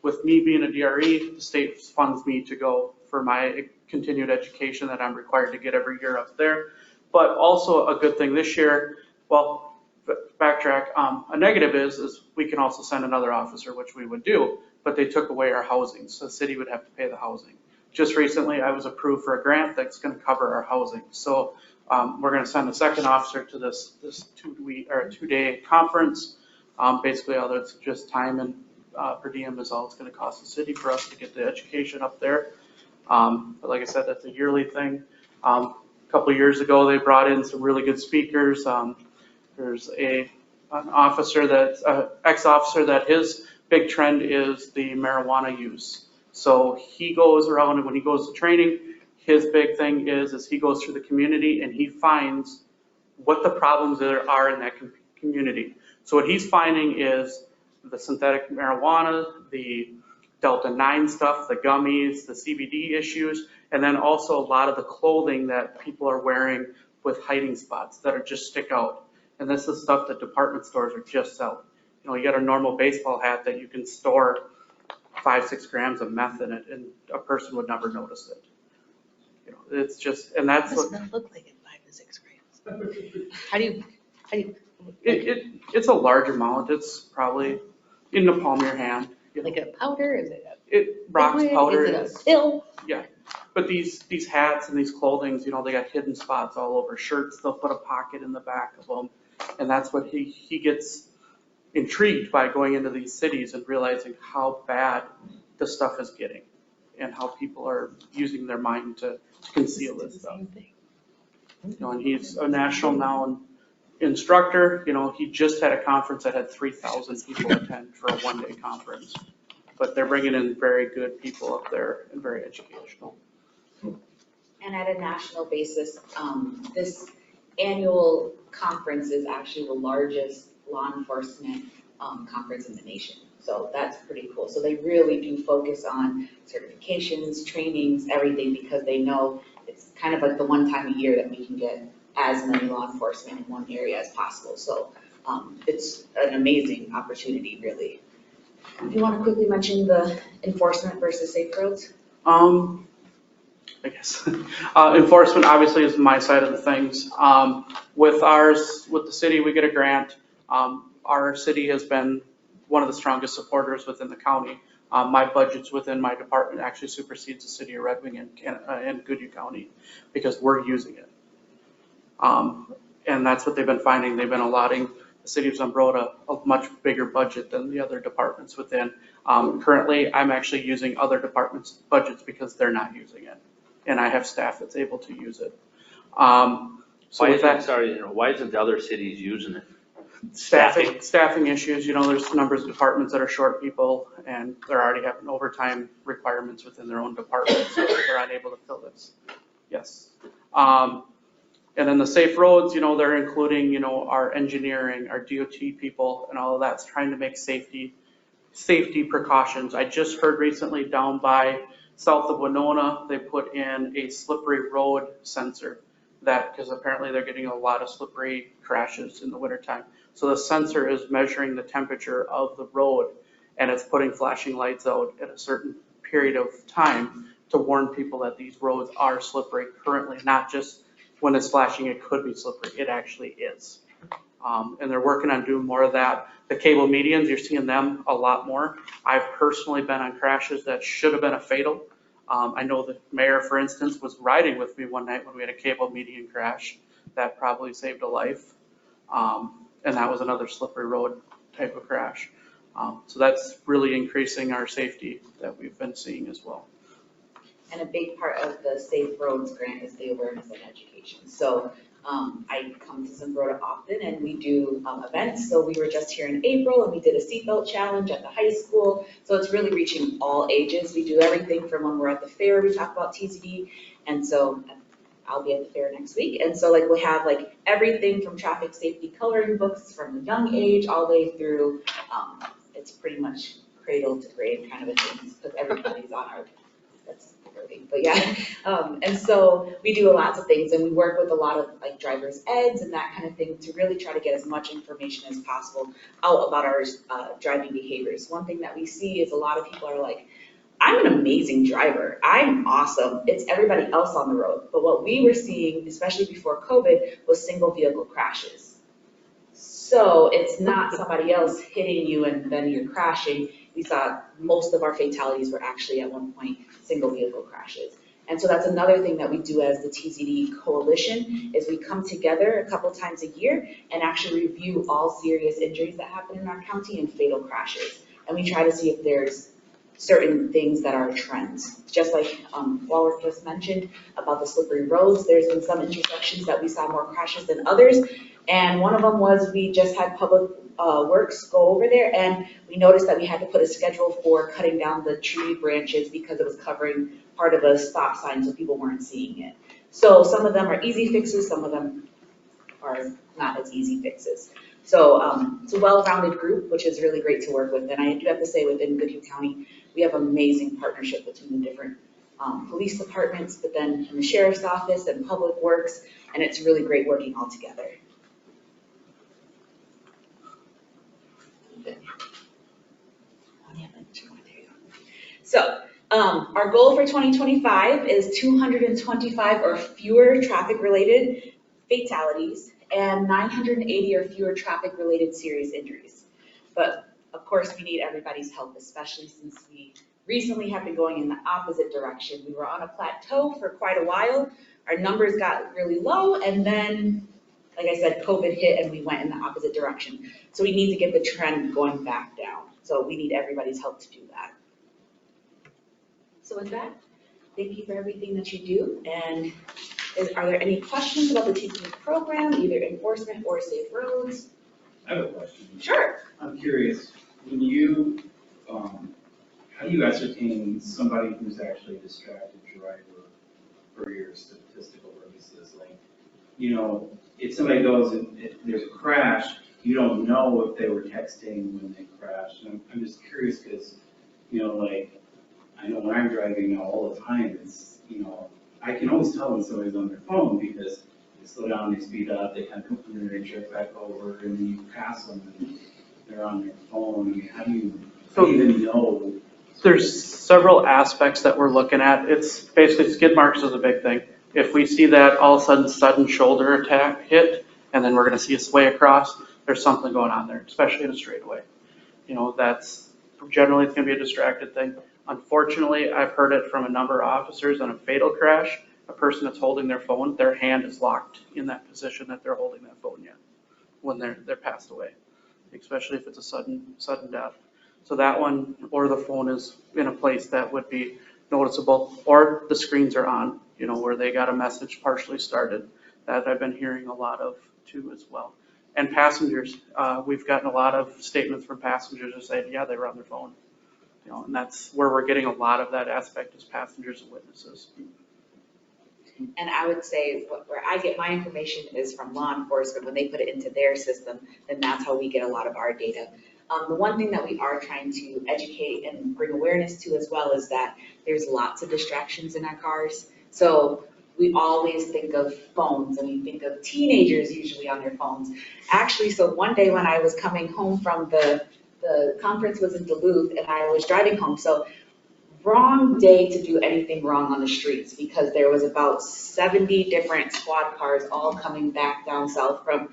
With me being a DRE, the state funds me to go for my continued education that I'm required to get every year up there. But also a good thing this year, well, backtrack, a negative is we can also send another officer, which we would do, but they took away our housing, so the city would have to pay the housing. Just recently, I was approved for a grant that's gonna cover our housing. So we're gonna send a second officer to this 2-day conference. Basically, all that's just time and per diem is all it's gonna cost the city for us to get the education up there. But like I said, that's a yearly thing. A couple years ago, they brought in some really good speakers. There's an officer that's ex-officer that his big trend is the marijuana use. So he goes around and when he goes to training, his big thing is he goes through the community and he finds what the problems there are in that community. So what he's finding is the synthetic marijuana, the Delta-9 stuff, the gummies, the CBD issues, and then also a lot of the clothing that people are wearing with hiding spots that are just stick out. And this is stuff that department stores are just selling. You know, you got a normal baseball hat that you can store 5-6 grams of meth in it and a person would never notice it. You know, it's just, and that's What what, does that look like at 5 to 6 grams? How do you, it's a large amount. It's probably in the palm of your hand. You know. like a powder, is it Rocks liquid? powder. Is it a pill? Yeah, but these hats and these clothings, you know, they got hidden spots all over shirts. They'll put a pocket in the back of them. And that's what he gets intrigued by going into these cities and realizing how bad the stuff is getting and how people are using their mind to conceal this stuff. You know, and he's a national now instructor. You know, he just had a conference that had 3,000 people attend for a one-day conference. But they're bringing in very good people up there and very educational. And at a national basis, this annual conference is actually the largest law enforcement conference in the nation. So that's pretty cool. So they really do focus on certifications, trainings, everything, because they know it's kind of like the one time a year that we can get as many law enforcement in one area as possible. So it's an amazing opportunity, really. Do you want to quickly mention the enforcement versus safe roads? I guess. Enforcement obviously is my side of the things. With the city, we get a grant. Our city has been one of the strongest supporters within the county. My budgets within my department actually supersedes the city of Red Wing and Goodhue County because we're using it. And that's what they've been finding. They've been allotting the city of Zumbrota a much bigger budget than the other departments within. Currently, I'm actually using other departments' budgets because they're not using it. And I have staff that's able to use it. So with that, Why isn't the other cities using it? staffing issues, you know, there's numbers of departments that are short people and they're already having overtime requirements within their own department, so they're unable to fill this. Yes. And then the safe roads, you know, they're including, you know, our engineering, our DOT people and all of that's trying to make safety precautions. I just heard recently down by south of Winona, they put in a slippery road sensor because apparently they're getting a lot of slippery crashes in the wintertime. So the sensor is measuring the temperature of the road and it's putting flashing lights out at a certain period of time to warn people that these roads are slippery currently, not just when it's flashing, it could be slippery. It actually is. And they're working on doing more of that. The cable medians, you're seeing them a lot more. I've personally been on crashes that should have been a fatal. I know the mayor, for instance, was riding with me one night when we had a cable median crash that probably saved a life. And that was another slippery road type of crash. So that's really increasing our safety that we've been seeing as well. And a big part of the Safe Roads grant is the awareness and education. So I come to Zumbrota often and we do events. So we were just here in April and we did a seatbelt challenge at the high school. So it's really reaching all ages. We do everything from when we're at the fair, we talk about TZD. And so I'll be at the fair next week. And so like we'll have like everything from traffic safety coloring books from a young age all the way through, it's pretty much cradle to grave kind of a thing because everybody's on our, that's hurting, but yeah. And so we do lots of things and we work with a lot of like driver's eds and that kind of thing to really try to get as much information as possible out about our driving behaviors. One thing that we see is a lot of people are like, I'm an amazing driver. I'm awesome. It's everybody else on the road. But what we were seeing, especially before COVID, was single vehicle crashes. So it's not somebody else hitting you and then you're crashing. We saw most of our fatalities were actually at one point single vehicle crashes. And so that's another thing that we do as the TZD Coalition is we come together a couple times a year and actually review all serious injuries that happen in our county and fatal crashes. And we try to see if there's certain things that are trends. Just like Walworth just mentioned about the slippery roads, there's been some intersections that we saw more crashes than others. And one of them was we just had Public Works go over there and we noticed that we had to put a schedule for cutting down the tree branches because it was covering part of a stop sign so people weren't seeing it. So some of them are easy fixes, some of them are not as easy fixes. So it's a well-rounded group, which is really great to work with. And I do have to say within Goodhue County, we have amazing partnership between the different police departments, but then in the sheriff's office and Public Works, and it's really great working all together. So our goal for 2025 is 225 or fewer traffic-related fatalities and 980 or fewer traffic-related serious injuries. But of course, we need everybody's help, especially since we recently have been going in the opposite direction. We were on a plateau for quite a while. Our numbers got really low, and then, like I said, COVID hit and we went in the opposite direction. So we need to get the trend going back down. So we need everybody's help to do that. So with that, thank you for everything that you do. And are there any questions about the TZD program, either enforcement or safe roads? I have a question. Sure. I'm curious, when you, how do you ascertain somebody who's actually a distracted driver for your statistical purposes? Like, you know, if somebody goes and there's a crash, you don't know if they were texting when they crashed. And I'm just curious because, you know, like, I know when I'm driving now all the time, it's, you know, I can always tell when somebody's on their phone because they slow down, they speed up, they kind of come through, they jerk back over, and then you pass them and they're on their phone. I mean, how do you even know? There's several aspects that we're looking at. It's basically skid marks is a big thing. If we see that all of a sudden shoulder attack hit, and then we're gonna see a sway across, there's something going on there, especially in a straightaway. You know, that's generally it's gonna be a distracted thing. Unfortunately, I've heard it from a number of officers on a fatal crash, a person that's holding their phone, their hand is locked in that position that they're holding that phone yet when they're passed away, especially if it's a sudden death. So that one, or the phone is in a place that would be noticeable, or the screens are on, you know, where they got a message partially started. That I've been hearing a lot of too as well. And passengers, we've gotten a lot of statements from passengers that say, yeah, they were on their phone. You know, and that's where we're getting a lot of that aspect is passengers and witnesses. And I would say where I get my information is from law enforcement. When they put it into their system, then that's how we get a lot of our data. The one thing that we are trying to educate and bring awareness to as well is that there's lots of distractions in our cars. So we always think of phones and we think of teenagers usually on their phones. Actually, so one day when I was coming home from the conference was in Duluth and I was driving home. So wrong day to do anything wrong on the streets because there was about 70 different squad cars all coming back down south from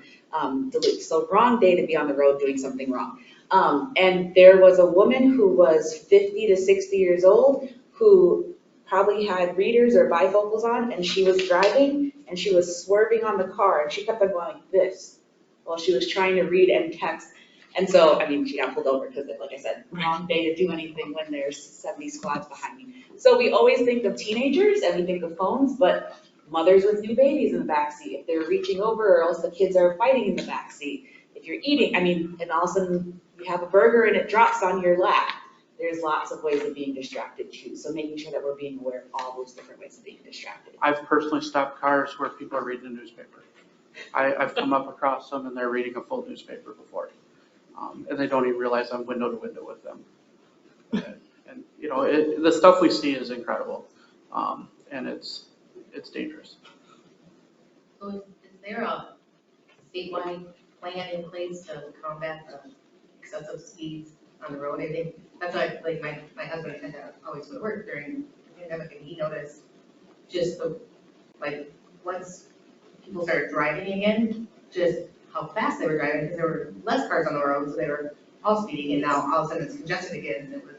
Duluth. So wrong day to be on the road doing something wrong. And there was a woman who was 50 to 60 years old who probably had readers or bifocals on, and she was driving and she was swerving on the car and she kept on going like this while she was trying to read and text. And so, I mean, she got pulled over because, like I said, wrong day to do anything when there's 70 squads behind me. So we always think of teenagers and we think of phones, but mothers with new babies in the backseat, if they're reaching over or else the kids are fighting in the backseat, if you're eating, I mean, and all of a sudden you have a burger and it drops on your lap. There's lots of ways of being distracted too. So making sure that we're being aware of all those different ways of being distracted. I've personally stopped cars where people are reading the newspaper. I've come up across them and they're reading a full newspaper before. And they don't even realize I'm window to window with them. And you know, the stuff we see is incredible. And it's dangerous. So is there a statewide plan in place to combat the excessive speeds on the road? I think that's why, like, my husband had to always go to work during the pandemic, and he noticed just the, like, once people started driving again, just how fast they were driving, because there were less cars on the road, so they were all speeding, and now all of a sudden it's congested again, and it was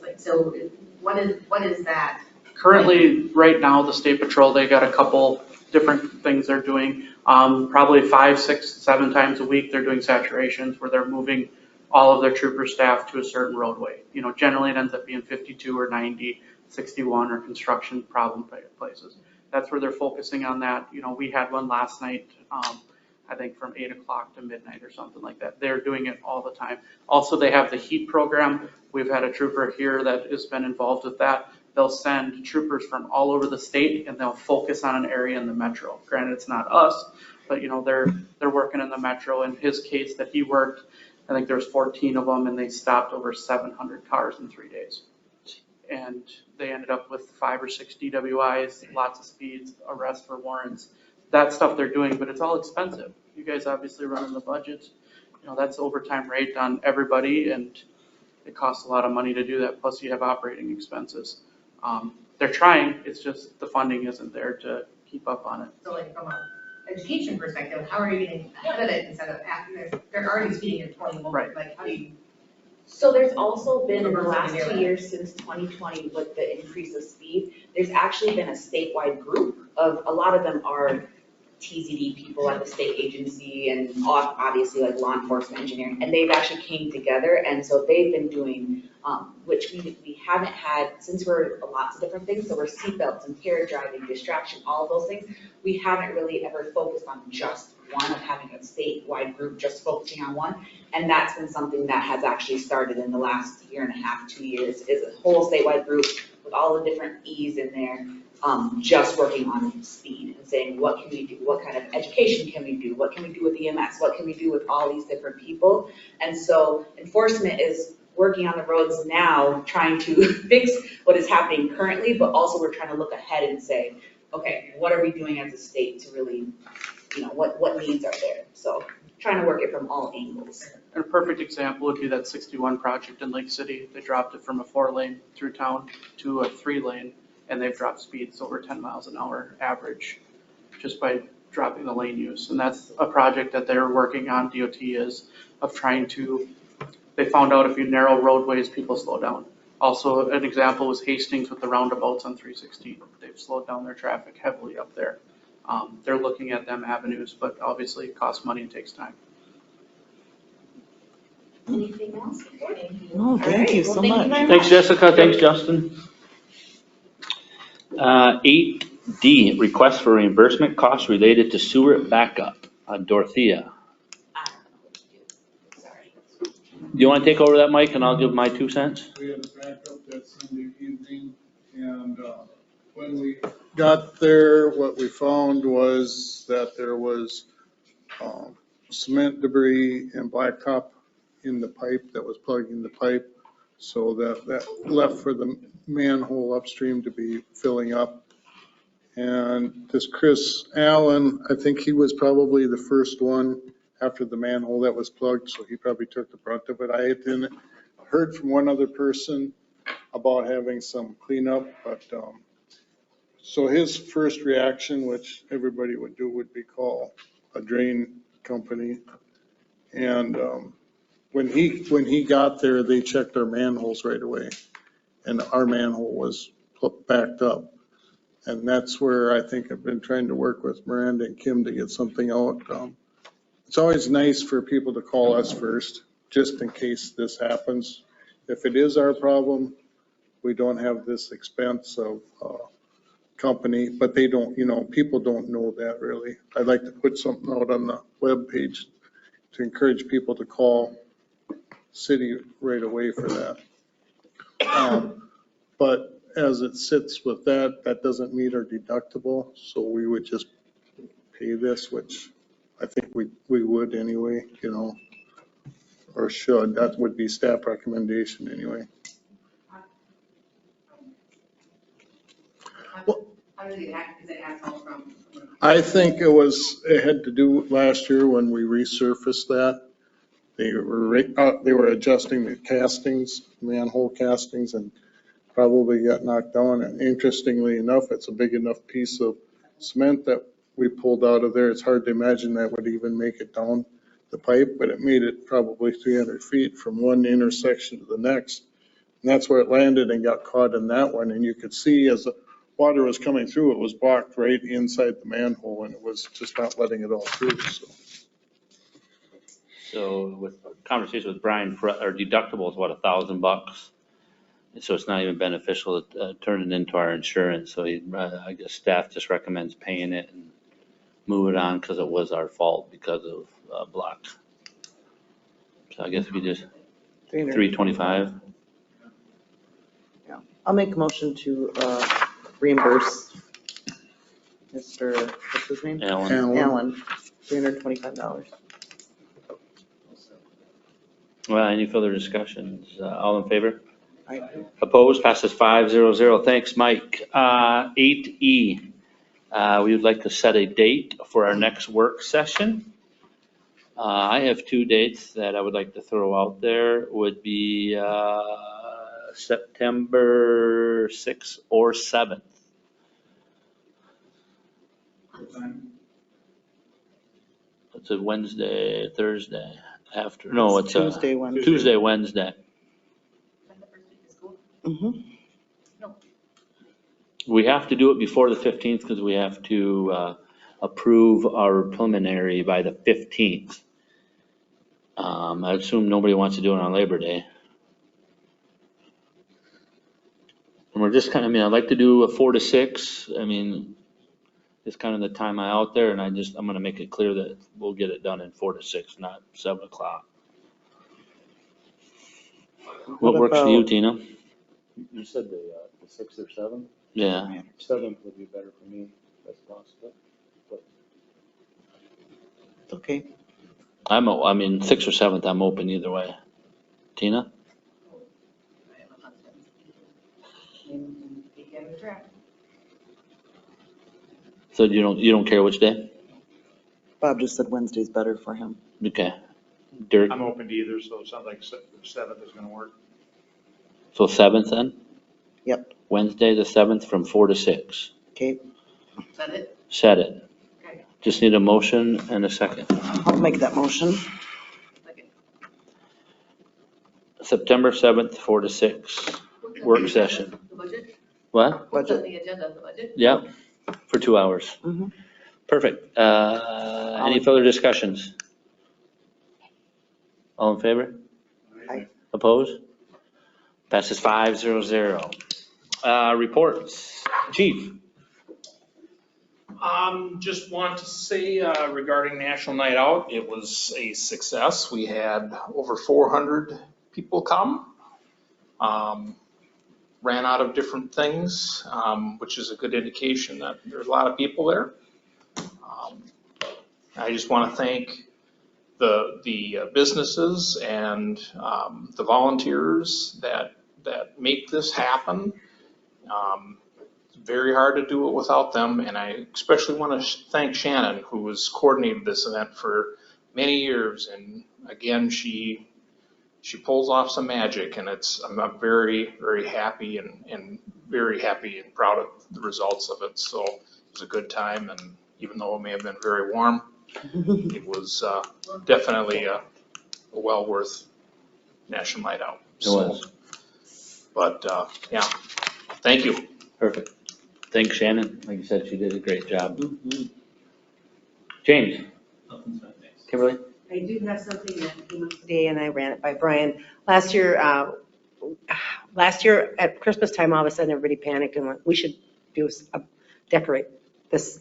like, so what is that? Currently, right now, the State Patrol, they got a couple different things they're doing. Probably 5, 6, 7 times a week, they're doing saturations where they're moving all of their trooper staff to a certain roadway. You know, generally it ends up being 52 or 90, 61 or construction problem places. That's where they're focusing on that. You know, we had one last night, I think from 8 o'clock to midnight or something like that. They're doing it all the time. Also, they have the HEAT program. We've had a trooper here that has been involved with that. They'll send troopers from all over the state and they'll focus on an area in the metro. Granted, it's not us, but you know, they're working in the metro. In his case that he worked, I think there's 14 of them and they stopped over 700 cars in 3 days. And they ended up with 5 or 6 DWIs, lots of speeds, arrests for warrants. That stuff they're doing, but it's all expensive. You guys obviously running the budget. You know, that's overtime rate on everybody and it costs a lot of money to do that. Plus you have operating expenses. They're trying, it's just the funding isn't there to keep up on it. So like from an education perspective, how are you getting ahead of it instead of after, they're already speeding at 21, Right. like how do you? So there's also been in the last 2 years since 2020 with the increase of speed, there's actually been a statewide group of, a lot of them are TZD people at the state agency and obviously like law enforcement engineering, and they've actually came together and so they've been doing, which we haven't had, since we're lots of different things, so we're seatbelts, impaired driving, distraction, all of those things, we haven't really ever focused on just one of having a statewide group just focusing on one, and that's been something that has actually started in the last 1.5 years, 2 years, is a whole statewide group with all the different E's in there, just working on speed and saying, what can we do? What kind of education can we do? What can we do with EMS? What can we do with all these different people? And so enforcement is working on the roads now, trying to fix what is happening currently, but also we're trying to look ahead and say, okay, what are we doing as a state to really, you know, what needs are there? So trying to work it from all angles. And a perfect example would be that 61 project in Lake City. They dropped it from a 4-lane through town to a 3-lane, and they've dropped speeds over 10 miles an hour average just by dropping the lane use. And that's a project that they're working on, DOT is, of trying to, they found out if you narrow roadways, people slow down. Also, an example was Hastings with the roundabouts on 316. They've slowed down their traffic heavily up there. They're looking at them avenues, but obviously it costs money and takes time. Anything else? No, thank you so much. Thanks, Jessica. Thanks, Justin. 8D, request for reimbursement costs related to sewer backup. Dorothea. Sorry. Do you want to take over that, Mike, and I'll give my 2 cents? We had a backup that Sunday evening, and when we got there, what we found was that there was cement debris and blacktop in the pipe that was plugging the pipe, so that left for the manhole upstream to be filling up. And this Chris Allen, I think he was probably the first one after the manhole that was plugged, so he probably took the brunt of it. I had heard from one other person about having some cleanup, but so his first reaction, which everybody would do, would be call a drain company. And when he got there, they checked our manholes right away, and our manhole was backed up. And that's where I think I've been trying to work with Miranda and Kim to get something out. It's always nice for people to call us first, just in case this happens. If it is our problem, we don't have this expense of company, but they don't, people don't know that really. I'd like to put something out on the webpage to encourage people to call city right away for that. But as it sits with that, that doesn't meet our deductible, so we would just pay this, which I think we would anyway, or should. That would be staff recommendation anyway. How does it asphalt from? I think it had to do last year when we resurfaced that. They were adjusting the castings, manhole castings, and probably got knocked down. And interestingly enough, it's a big enough piece of cement that we pulled out of there. It's hard to imagine that would even make it down the pipe, but it made it probably 300 feet from one intersection to the next. And that's where it landed and got caught in that one. And you could see as the water was coming through, it was blocked right inside the manhole, and it was just not letting it all through. So with conversation with Brian, our deductible is what, $1,000? So it's not even beneficial to turn it into our insurance. So I guess staff just recommends paying it and move it on because it was our fault because of block. So I guess we just, 325. Yeah, I'll make a motion to reimburse Mr., what's his name? Allen, $325. Well, any further discussions? All in favor? Aye. Opposed? Passes 5-0-0. Thanks, Mike. 8E, we would like to set a date for our next work session. I have 2 dates that I would like to throw out there. Would be September 6th or 7th. What time? It's a Wednesday, Thursday after, no, it's a Tuesday, Wednesday. Tuesday, Wednesday. That's the first week of school? Mhm. No. We have to do it before the 15th because we have to approve our preliminary by the 15th. I assume nobody wants to do it on Labor Day. And we're just kind of, I'd like to do a 4 to 6. It's kind of the time I'm out there, and I'm going to make it clear that we'll get it done in 4 to 6, not 7 o'clock. What works for you, Tina? You said the 6th or 7th? Yeah. 7th would be better for me, if that's possible. Okay. 6th or 7th, I'm open either way. Tina? I have a husband. Weekend of track. So you don't care which day? Bob just said Wednesday's better for him. Okay. Dirk? I'm open to either, so it sounds like 7th is going to work. So 7th then? Yep. Wednesday the 7th from 4 to 6. Okay, Is that it? Set it. Okay. Just need a motion and a second. I'll make that motion. Second. September 7th, 4 to 6, What's on work the session. agenda? The budget? What? What's on Budget. the agenda, the budget? Yep, for 2 hours. Mhm. Perfect. Any further discussions? All in favor? Aye. Opposed? Passes 5-0-0. Reports. Chief? Just want to say regarding National Night Out, it was a success. We had over 400 people come. Ran out of different things, which is a good indication that there's a lot of people there. I just want to thank the businesses and the volunteers that make this happen. It's very hard to do it without them, and I especially want to thank Shannon, who has coordinated this event for many years, and again, she pulls off some magic, and I'm very, very happy and very happy and proud of the results of it. So it was a good time, and even though it may have been very warm, it was definitely a well worth National Night Out. It was. But yeah, thank you. Perfect. Thanks, Shannon. Like you said, she did a great job. James? Kimberly? I do have something that came up today, and I ran it by Brian. Last year at Christmas time, all of a sudden, everybody panicked and went, we should do decorate this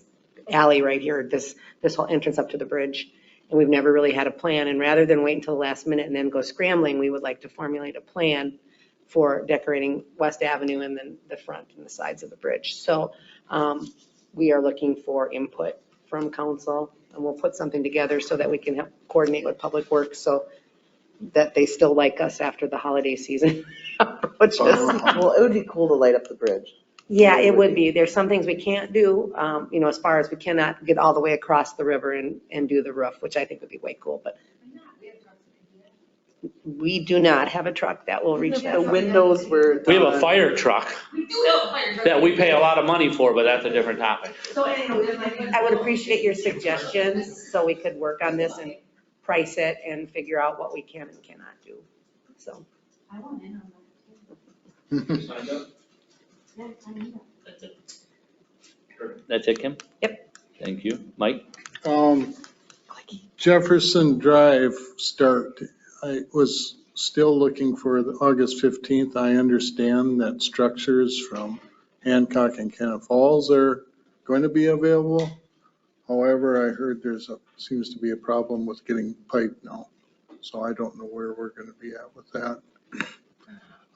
alley right here, this whole entrance up to the bridge. And we've never really had a plan. And rather than wait until the last minute and then go scrambling, we would like to formulate a plan for decorating West Avenue and then the front and the sides of the bridge. So we are looking for input from council, and we'll put something together so that we can help coordinate with Public Works so that they still like us after the holiday season approaches. Well, it would be cool to light up the bridge. Yeah, it would be. There's some things we can't do, as far as we cannot get all the way across the river and do the roof, which I think would be way cool, but we do not have a truck that will reach that. The windows were. We have a fire truck We do have a fire truck. that we pay a lot of money for, but that's a different topic. So anyway, I would appreciate your suggestions so we could work on this and price it and figure out what we can and cannot do. So, I want in on that. Signed up? Yeah, I need that. That's it, Kim? Yep. Thank you. Mike? Jefferson Drive start, I was still looking for the August 15th. I understand that structures from Hancock and Cannon Falls are going to be available. However, I heard seems to be a problem with getting pipe now. So I don't know where we're going to be at with that.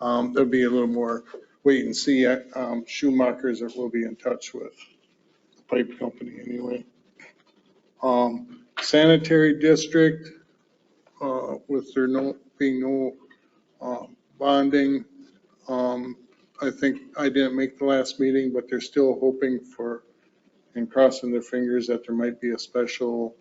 There'll be a little more wait and see. Schumacher's will be in touch with the pipe company anyway. Sanitary district, with there being no bonding, I think I didn't make the last meeting, but they're still hoping for and crossing their fingers that there might be a special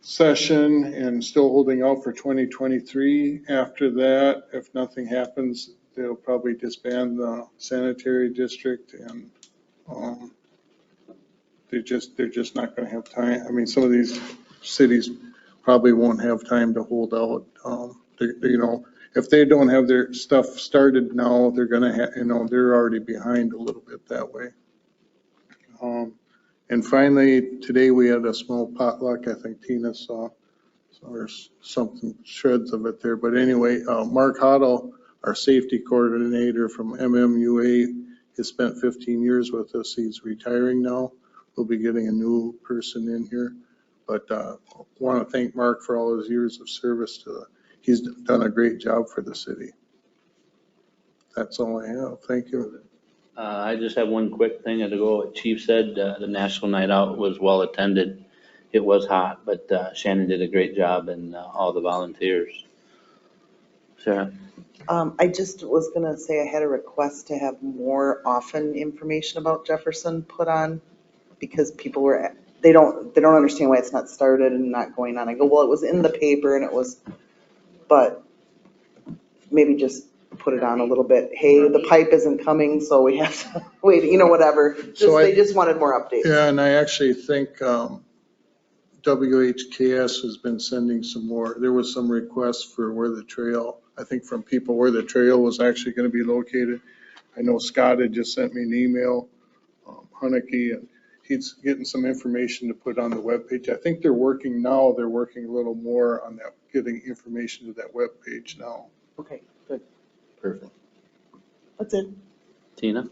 session and still holding out for 2023. After that, if nothing happens, they'll probably disband the sanitary district and they're just not going to have time. I mean, some of these cities probably won't have time to hold out. If they don't have their stuff started now, they're going to they're already behind a little bit that way. And finally, today we had a small potluck. I think Tina saw, so there's something, shreds of it there. But anyway, Mark Hoddle, our safety coordinator from MMUA, has spent 15 years with us. He's retiring now. We'll be getting a new person in here. But I want to thank Mark for all his years of service he's done a great job for the city. That's all I have. Thank you. I just have one quick thing to go. What Chief said, the National Night Out was well attended. It was hot, but Shannon did a great job and all the volunteers. Sarah? I just was gonna say I had a request to have more often information about Jefferson put on because people they don't understand why it's not started and not going on. I go, well, it was in the paper and but maybe just put it on a little bit. Hey, the pipe isn't coming, so we have to wait, whatever. They just wanted more updates. Yeah, and I actually think WHKS has been sending some more. There was some requests for where the trail, I think from people where the trail was actually going to be located. I know Scott had just sent me an email, Hunnicky, and he's getting some information to put on the webpage. I think they're working a little more on that, getting information to that webpage now. Okay, good. Perfect. That's it. Tina?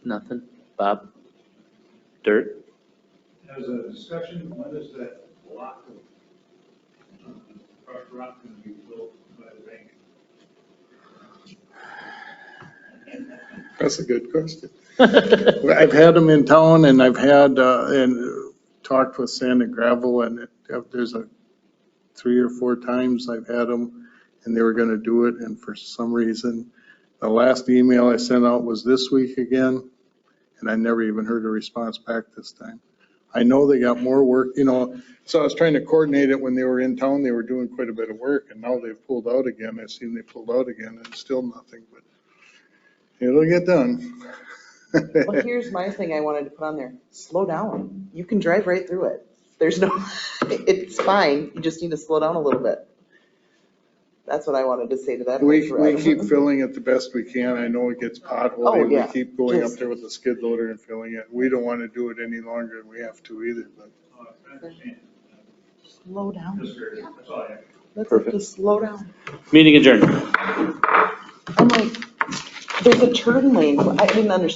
Nothing? Bob? Dirt? As a discussion, when is that block of crushed rock going to be built by the bank? That's a good question. I've had them in town and I've had, and talked with Sand and Gravel, and there's 3 or 4 times I've had them and they were going to do it. And for some reason, the last email I sent out was this week again, and I never even heard a response back this time. I know they got more work, so I was trying to coordinate it when they were in town. They were doing quite a bit of work and now they've pulled out again. I've seen they pulled out again and still nothing, but it'll get done. Well, here's my thing I wanted to put on there. Slow down. You can drive right through it. It's fine. You just need to slow down a little bit. That's what I wanted to say to that. We keep filling it the best we can. I know it gets potholed. Oh, yeah. We keep going up there with the skid loader and filling it. We don't want to do it any longer than we have to either, but. I understand. Slow down. Just curious. That's all I have. Let's just slow down. Meeting adjourned. I'm like, There's a turn lane. I didn't understand